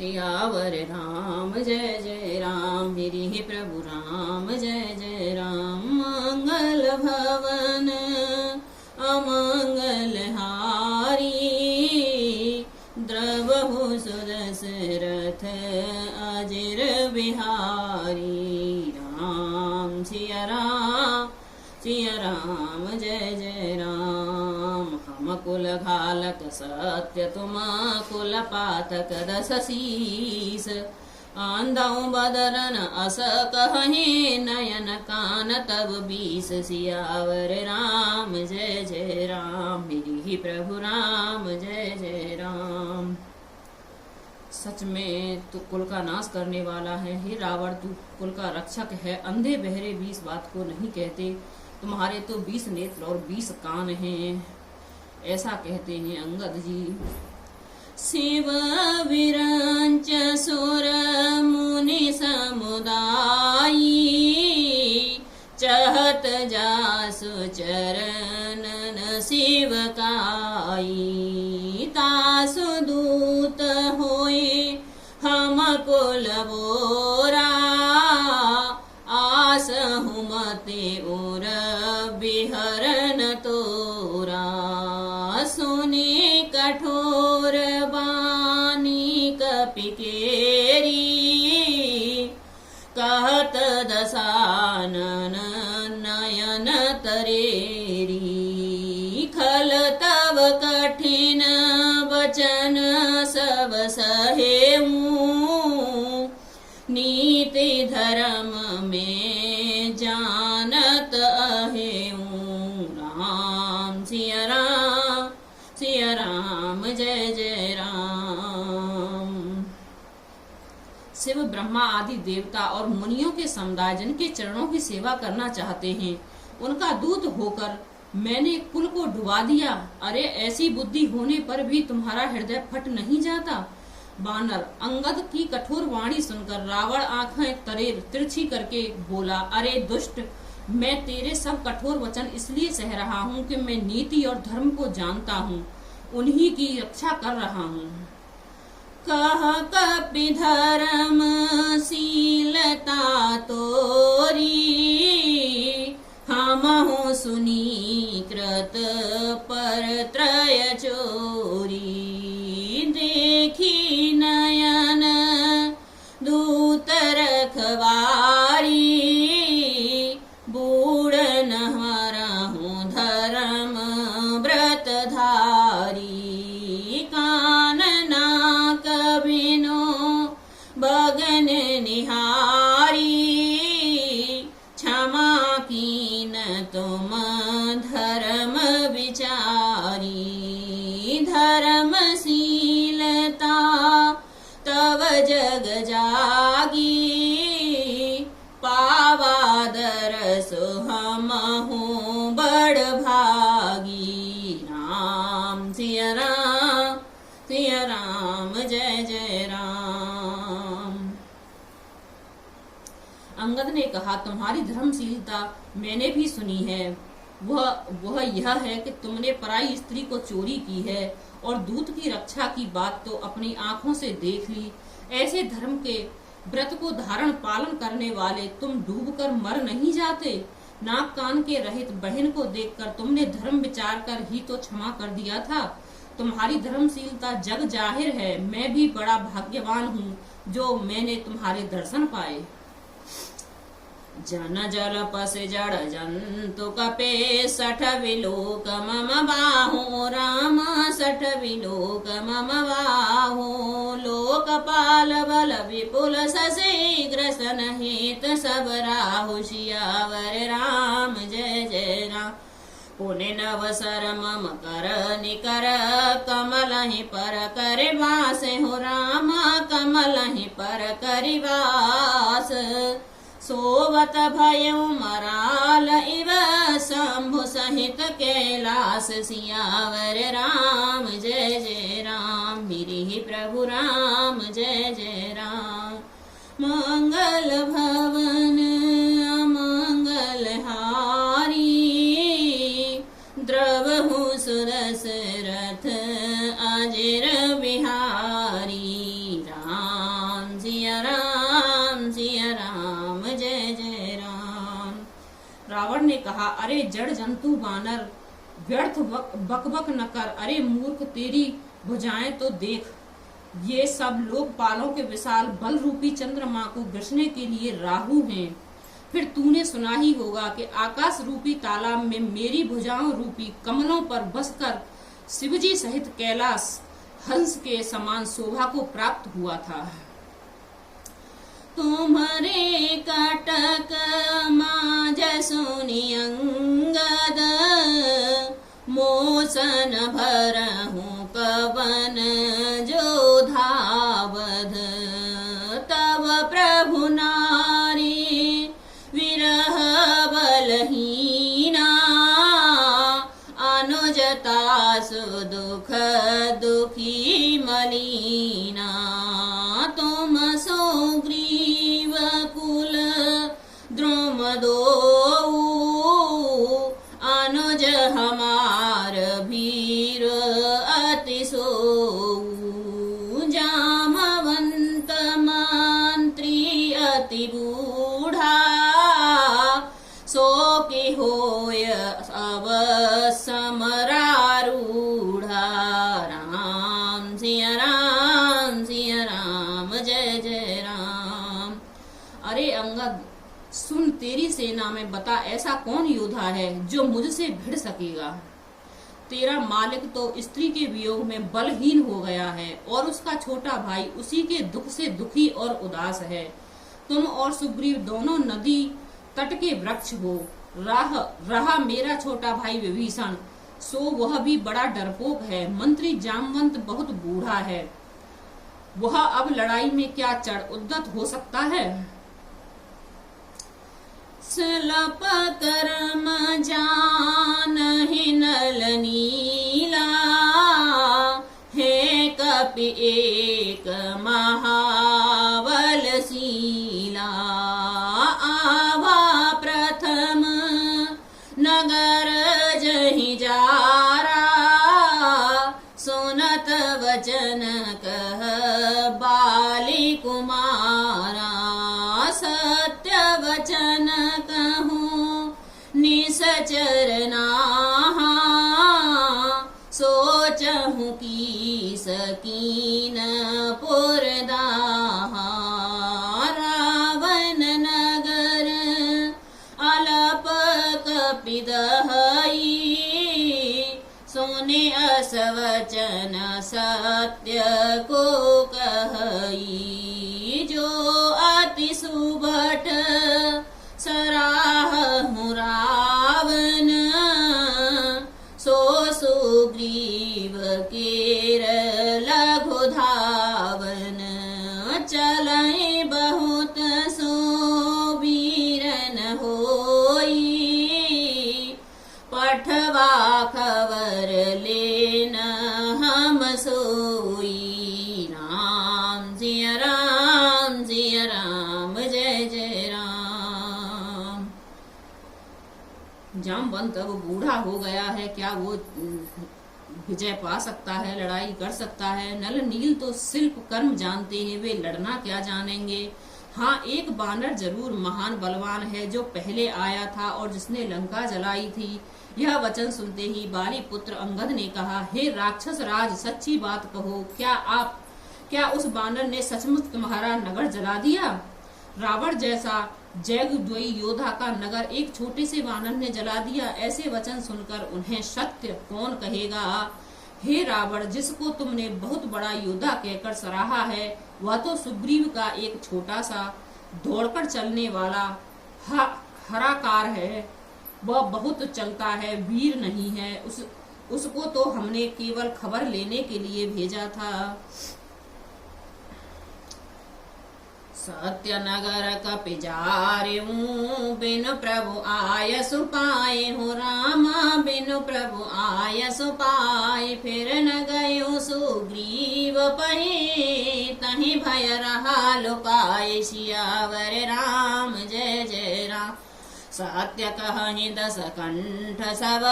सियावर राम जय जय राम, मेरी प्रभु राम जय जय राम। मंगल भवन अमंगल हारी, द्रवहु सुदशरथ अजिर बिहारी। राम सिया राम जय जय राम। हम कुल घालक सत्य तुम कुल पातक दस शीस, आंधौ बदरन अस कहीं नयन कान तब बीस। सियावर राम जय जय राम, मेरी ही प्रभु राम जय जय राम। सच में तू कुल का नाश करने वाला है, हे रावण तू कुल का रक्षक है। अंधे बहरे 20 बात को नहीं कहते, तुम्हारे तो 20 नेत्र और 20 कान हैं, ऐसा कहते हैं अंगद जी। शिव विरंच सुर मुनि समुदायी, चहत जासु चरणन शिव काई। तासु दूत होए हम कुल बोरा, आस हुमते उर बिहरन तोरा। सुने कठोर बानी कपिकेरी, कहत दसानन नयन तरेरी। खल तब कठिन वचन सब सहेऊं, नीति धर्म में जानत अहेऊं। राम सिया राम जय जय राम। शिव ब्रह्मा आदि देवता और मुनियों के समुदाय जिनके चरणों की सेवा करना चाहते हैं, उनका दूत होकर मैंने कुल को डुबा दिया। अरे ऐसी बुद्धि होने पर भी तुम्हारा हृदय फट नहीं जाता। बानर अंगद की कठोर वाणी सुनकर रावण आंखें तरेर तिरछी करके बोला, अरे दुष्ट, मैं तेरे सब कठोर वचन इसलिए सह रहा हूँ कि मैं नीति और धर्म को जानता हूँ, उन्हीं की रक्षा कर रहा हूँ। कह कपि धर्म शीलता तोरी, हमहु सुनी कृत पर त्रय चोरी। देखी नयन दूत रखवारी, बूढ़ नहरहु धर्म व्रत धारी। कान नाक बिनो बगन निहारी, क्षमा कीन तुम धर्म विचारी। धर्मशीलता तव जग जागी, पावा दरसु हमहु बड़ भागी। राम सिया राम जय जय राम। अंगद ने कहा, तुम्हारी धर्मशीलता मैंने भी सुनी है। वह यह है कि तुमने पराई स्त्री को चोरी की है और दूत की रक्षा की बात तो अपनी आंखों से देख ली। ऐसे धर्म के व्रत को धारण पालन करने वाले तुम डूबकर मर नहीं जाते। नाक कान के रहित बहन को देखकर तुमने धर्म विचार कर ही तो क्षमा कर दिया था। तुम्हारी धर्मशीलता जग जाहिर है। मैं भी बड़ा भाग्यवान हूँ जो मैंने तुम्हारे दर्शन पाए। जन जल पस जड़ जंतु कपे सठ विलोक मम बाहु। राम सठ विलोक मम बाहु। लोकपाल बल विपुल सशीघ्र सनहित सब राहु। सियावर राम जय जय राम। पुण्य नवसर मम कर निकर, कमल ही पर कर वास हो। राम कमल ही पर कर वास। सोवत भयो मराल इव शंभु सहित कैलास। सियावर राम जय जय राम, मेरी प्रभु राम जय जय राम। मंगल भवन अमंगल हारी, द्रवहु सुदशरथ अजिर बिहारी। राम कहा, अरे जड़ जंतु बानर, व्यर्थ बकबक न कर। अरे मूर्ख, तेरी भुजाएं तो देख, ये सब लोकपालों के विशाल बल रूपी चंद्रमा को ग्रसने के लिए राहु हैं। फिर तूने सुना ही होगा कि आकाश रूपी तालाब में मेरी भुजाओं रूपी कमलों पर बसकर शिवजी सहित कैलाश हंस के समान शोभा को प्राप्त हुआ था। तुम्हारे कटक माज सुनि अंगद, मोसन भरहु कवन जो धावध। तब प्रभु नारी विरह बलहीना, अनुजता सुदुख दुखी मलीना। तुम सुग्रीव कुल द्रुम दो, अनुज हमार भीर अति सोऊ। जामवंत मंत्री अति बूढ़ा, सो के होय अब समरारूढ़ा। राम सिया राम, सिया राम, जय जय राम। अरे अंगद सुन, तेरी सेना में बता ऐसा कौन योद्धा है जो मुझसे भिड़ सकेगा। तेरा मालिक तो स्त्री के वियोग में बलहीन हो गया है और उसका छोटा भाई उसी के दुख से दुखी और उदास है। तुम और सुग्रीव दोनों नदी तट के वृक्ष हो। रहा मेरा छोटा भाई विभीषण, सो वह भी बड़ा डरपोक है। मंत्री जामवंत बहुत बूढ़ा है, वह अब लड़ाई में क्या चढ़ उद्यत हो सकता है। सलप कर्म जानहि नल नीला, हे कपि एक महाबल शीला। आवा प्रथम नगर जहि जारा, सुनत वचन कह बाली कुमारा। सत्य वचन कहूँ निसचर नाहा, सोचहूँ की सकीन पुरदाहा। रावण नगर अलप कपिदहई, सुने अस वचन सत्य को कहई। जो अति सुभट सराहु रावण, सो सुग्रीव केर लघु धावन। चलई बहुत सो वीरन होई, पठवा खबर लेन हम सोई। राम सिया राम, सिया राम, जय जय राम। जामवंत अब बूढ़ा हो गया है, क्या वो विजय पा सकता है, लड़ाई कर सकता है। नल नील तो शिल्प कर्म जानते हैं, वे लड़ना क्या जानेंगे। हाँ, एक बानर जरूर महान बलवान है जो पहले आया था और जिसने लंका जलाई थी। यह वचन सुनते ही बाली पुत्र अंगद ने कहा, हे राक्षस राज, सच्ची बात कहो, क्या उस बानर ने सचमुच तुम्हारा नगर जला दिया। रावण जैसा जयद्वयी योद्धा का नगर एक छोटे से वानर ने जला दिया। ऐसे वचन सुनकर उन्हें सत्य कौन कहेगा। हे रावण, जिसको तुमने बहुत बड़ा योद्धा कहकर सराहा है, वह तो सुग्रीव का एक छोटा सा दौड़कर चलने वाला हराकार है। वह बहुत चलता है, वीर नहीं है। उसको तो हमने केवल खबर लेने के लिए भेजा था। सत्य नगर कपि जारेऊ, बिनु प्रभु आय सुपाए हो। रामा बिनु प्रभु आय सुपाए, फिर न गयो सुग्रीव पहे। तहि भय रहा लुकाए, सियावर राम, जय जय राम। सत्य कहि दस कंठ सब,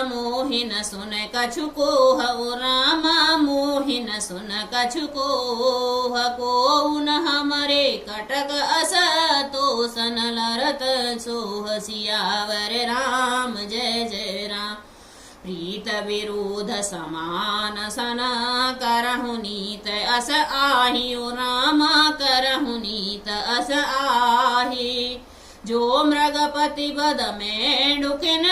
मोहिन सुन कछु कोहु। रामा मोहिन सुन कछु को न हमरे कटक अस तो सन लरत सोह सियावर राम जय जय राम। प्रीत विरोध समान सन करहु नीत अस आहि रामा करहु नीत अस आहि। जो मृगपति बद में डुकिन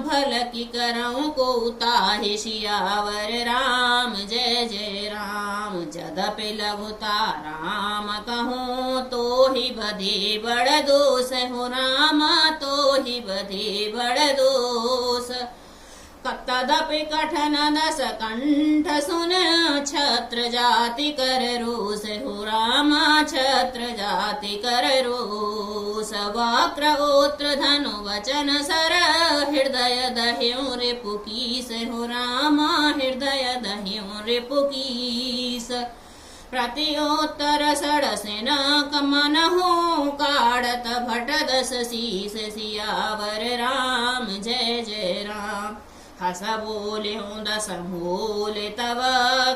भल की करऊं को ताहि सियावर राम जय जय राम। जदपि लघुता राम कहूँ तो ही बधे बड़ दोष हो रामा तो ही बधे बड़ दोष। तदपि कठन दस कंठ सुन छत्र जाति कर रोष हो रामा छत्र जाति कर रोष। वक्र ओत्र धनु वचन सर हृदय दह्यों रिपुकीस हो रामा हृदय दह्यों रिपुकीस। प्रत्योत्तर सड़सेन कमन हो काढ़त भट दस शीस सियावर राम जय जय राम। हस बोले हूँ दस भोले तब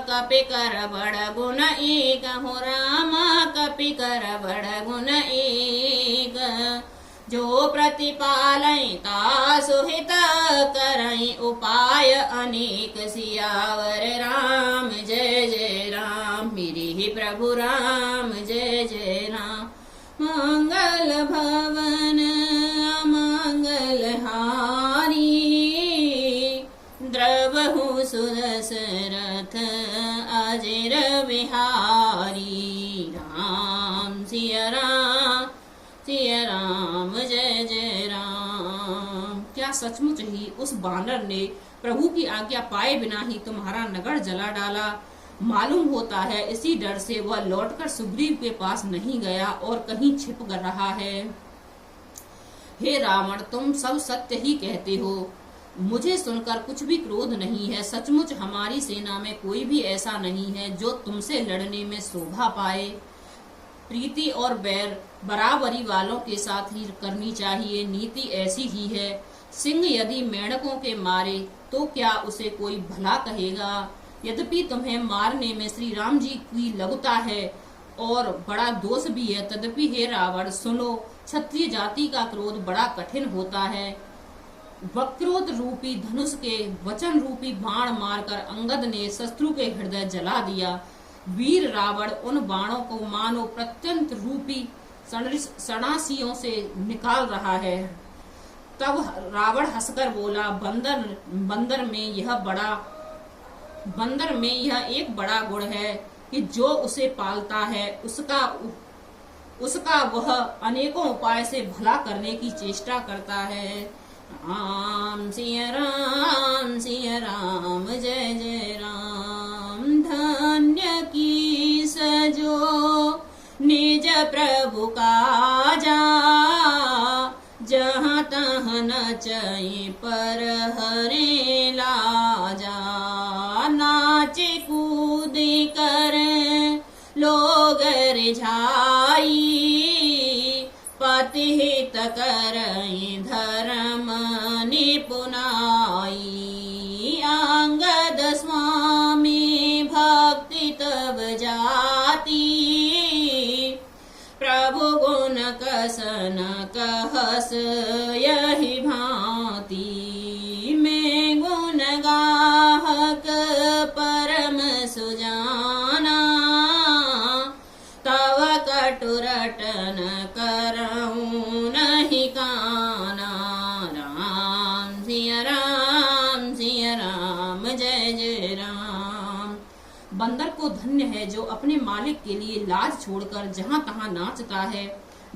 कपि कर बड़ गुण एक हो रामा कपि कर बड़ गुण एक। जो प्रतिपालय ता सुहित करई उपाय अनेक सियावर राम जय जय राम। मेरे ही प्रभु राम जय जय राम। मंगल भवन अमंगल हारी द्रवहु सुदशरथ अजर विहारी। राम सिया राम जय जय राम। क्या सचमुच ही उस बानर ने प्रभु की आज्ञा पाए बिना ही तुम्हारा नगर जला डाला? मालूम होता है इसी डर से वह लौटकर सुग्रीव के पास नहीं गया और कहीं छिप कर रहा है। हे रावण, तुम सब सत्य ही कहते हो, मुझे सुनकर कुछ भी क्रोध नहीं है। सचमुच हमारी सेना में कोई भी ऐसा नहीं है जो तुमसे लड़ने में शोभा पाए। प्रीति और बैर बराबरी वालों के साथ ही करनी चाहिए, नीति ऐसी ही है। सिंह यदि मेंढकों के मारे तो क्या उसे कोई भला कहेगा? यद्यपि तुम्हें मारने में श्री राम जी की लगता है और बड़ा दोष भी है, तदपि हे रावण सुनो, क्षत्रिय जाति का क्रोध बड़ा कठिन होता है। वक्रोध रूपी धनुष के वचन रूपी बाण मारकर अंगद ने शत्रु के हृदय जला दिया। वीर रावण उन बाणों को मानो प्रत्यंत रूपी सणासियों से निकाल रहा है। तब रावण हंसकर बोला, बंदर में यह एक बड़ा गुण है कि जो उसे पालता है उसका वह अनेकों उपाय से भला करने की चेष्टा करता है। राम सिया राम जय जय राम। धन्य की सजो निज प्रभु काजा, जहाँ तहाँ नचई पर हरे लाजा। नाचे कूद कर लोग रिझाई, पति हित करई धर्म निपुनाई। अंगद स्वामी भक्ति तब जाती, प्रभु गुण कसन कहस यही भांति। मैं गुण गाहक परम सुजाना, तव कटुरटन करऊं नहीं काना। राम सिया राम जय जय राम। बंदर को धन्य है जो अपने मालिक के लिए लाज छोड़कर जहाँ तहाँ नाचता है,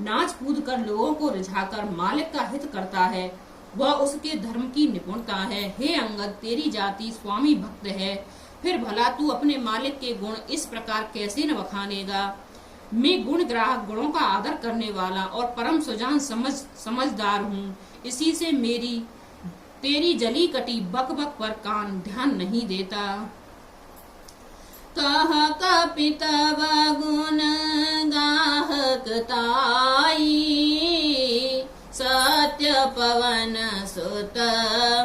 नाच कूद कर लोगों को रिझाकर मालिक का हित करता है। वह उसके धर्म की निपुणता है। हे अंगद, तेरी जाति स्वामी भक्त है, फिर भला तू अपने मालिक के गुण इस प्रकार कैसे न बखानेगा? मैं गुण ग्राहक, गुणों का आदर करने वाला और परम सुजान समझदार हूँ। इसी से तेरी जली कटी बक बक पर कान ध्यान नहीं देता। कह कपितव गुण गाहक ताई, सत्य पवन सुत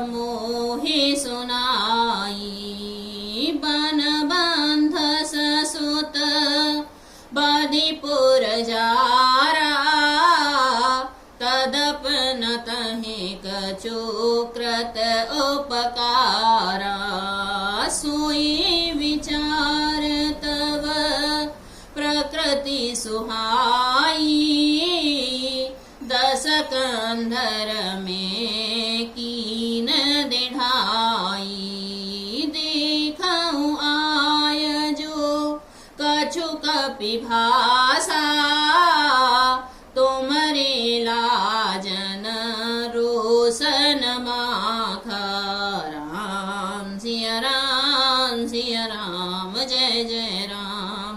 मोहि सुनाई। बन बंध सुहाई, 10 कंधर में कीन दिढ़ाई। देखऊँ आय जो कछु कपिभाषा, तुमरे लाजन रोशन माखा। राम सिया राम, सिया राम, जय जय राम।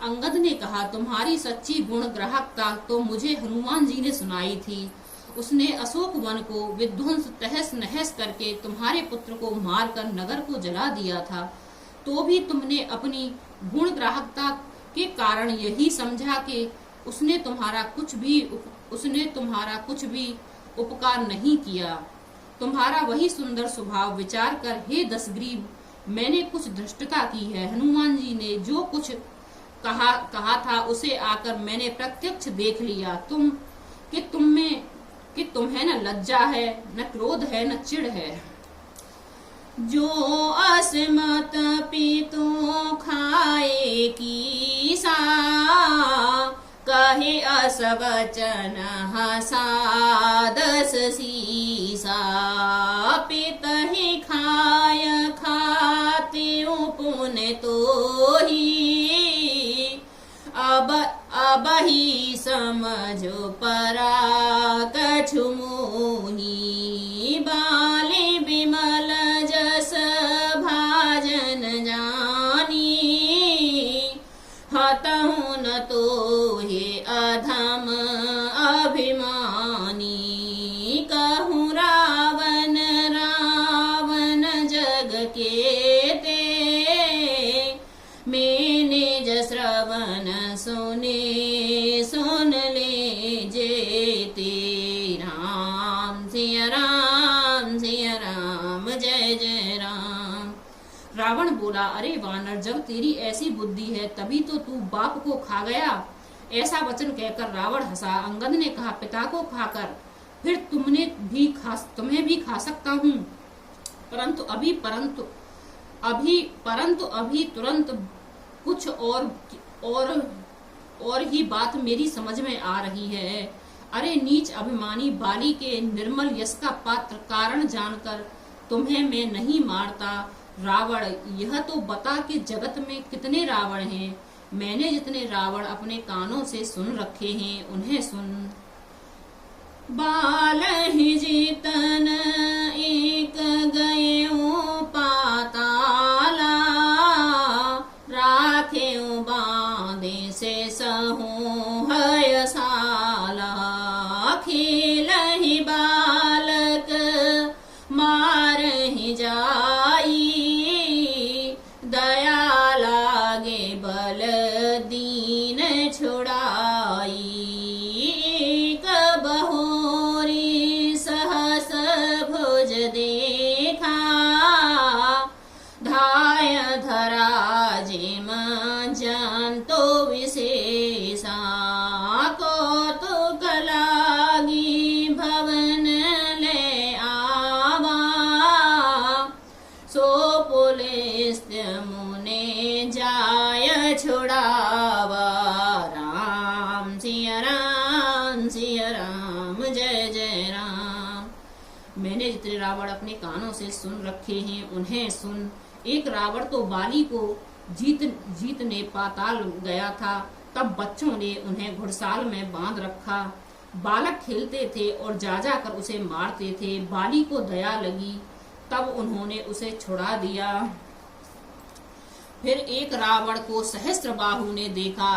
अंगद ने कहा, तुम्हारी सच्ची गुण ग्राहकता तो मुझे हनुमान जी ने सुनाई थी। उसने अशोक वन को विध्वंस तहस नहस करके तुम्हारे पुत्र को मारकर नगर को जला दिया था, तो भी तुमने अपनी गुण ग्राहकता के कारण यही समझा कि उसने तुम्हारा कुछ भी उपकार नहीं किया। तुम्हारा वही सुंदर स्वभाव विचार कर हे दशग्रीव, मैंने कुछ धृष्टता की है। हनुमान जी ने जो कुछ कहा था उसे आकर मैंने प्रत्यक्ष देख लिया। तुम्हें न लज्जा है, न क्रोध है, न चिढ़ है। जो असमत पीतू खाए की सा, कहे अस वचन हसा 10 सीसा। पितहि खाय खाते पुण्य तो ही, अब ही समझो परा कछु मोही। बाले बिमल जस भाजन जानी, हतहु न तो हे अधम अभिमानी। कहूँ रावण रावण जग के ते, मैंने श्रवण सुन ले जेते। राम सिया राम, सिया राम, जय जय राम। रावण बोला, अरे वानर, जब तेरी ऐसी बुद्धि है तभी तो तू बाप को खा गया। ऐसा वचन कहकर रावण हंसा। अंगद ने कहा, पिता को खाकर फिर तुम्हें भी खा सकता हूँ, परंतु अभी तुरंत कुछ और ही बात मेरी समझ में आ रही है। अरे नीच अभिमानी बाली के निर्मल यश का पात्र कारण जानकर तुम्हें मैं नहीं मारता। रावण, यह तो बता कि जगत में कितने रावण हैं। मैंने जितने रावण अपने कानों से सुन रखे हैं उन्हें सुन। बाल ही जीतन एक गयो पाताला, राखे बांधे से सहूँ हय साला। खेल ही बालक मार ही जाई, दया लागे बल दीन छुड़ाई। एक बहोरी सहस भुज देखा, धाय धरा जिम जंतो विशेषा। कौतुक लागी भवन ले आवा, सो पुलिस मुने जाय छुड़ावा। राम सिया राम, सिया राम, जय जय राम। मैंने जितने रावण अपने कानों से सुन रखे हैं उन्हें सुन। एक रावण तो बाली को जीतने पाताल गया था, तब बच्चों ने उन्हें घुड़साल में बांध रखा। बालक खेलते थे और जा कर उसे मारते थे। बाली को दया लगी, तब उन्होंने उसे छुड़ा दिया। फिर एक रावण को सहस्त्रबाहु ने देखा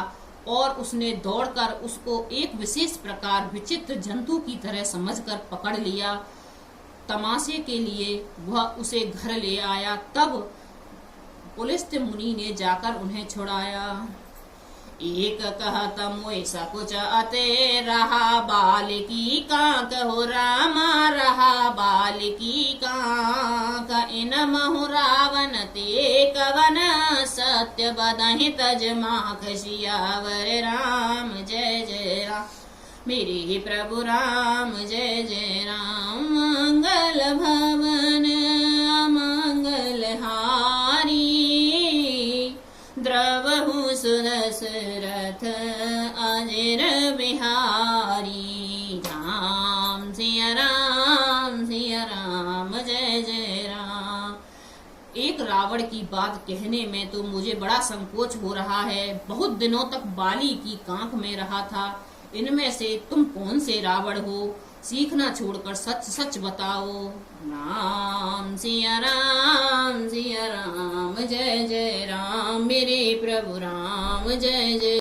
और उसने दौड़कर उसको एक विशेष प्रकार विचित्र जंतु की तरह समझकर पकड़ लिया। तमाशे के लिए वह उसे घर ले आया। तब पुलिस मुनि ने जाकर उन्हें छुड़ाया। एक कहत मोय सकुच अते, रहा बालिकी कांक हो रामा, रहा बालिकी कांक। इन महु रावण ते कवन, सत्य बदहि तज माख सियावर। राम जय जय राम, मेरे प्रभु राम जय जय राम। मंगल भवन मंगल हारी, द्रवहु सुदस दशरथ अजर बिहारी। राम सिया राम जय जय राम। एक रावण की बात कहने में तो मुझे बड़ा संकोच हो रहा है। बहुत दिनों तक बाली की कांख में रहा था। इनमें से तुम कौन से रावण हो? सीखना छोड़कर सच सच बताओ। राम सिया राम जय जय राम, मेरे प्रभु राम जय जय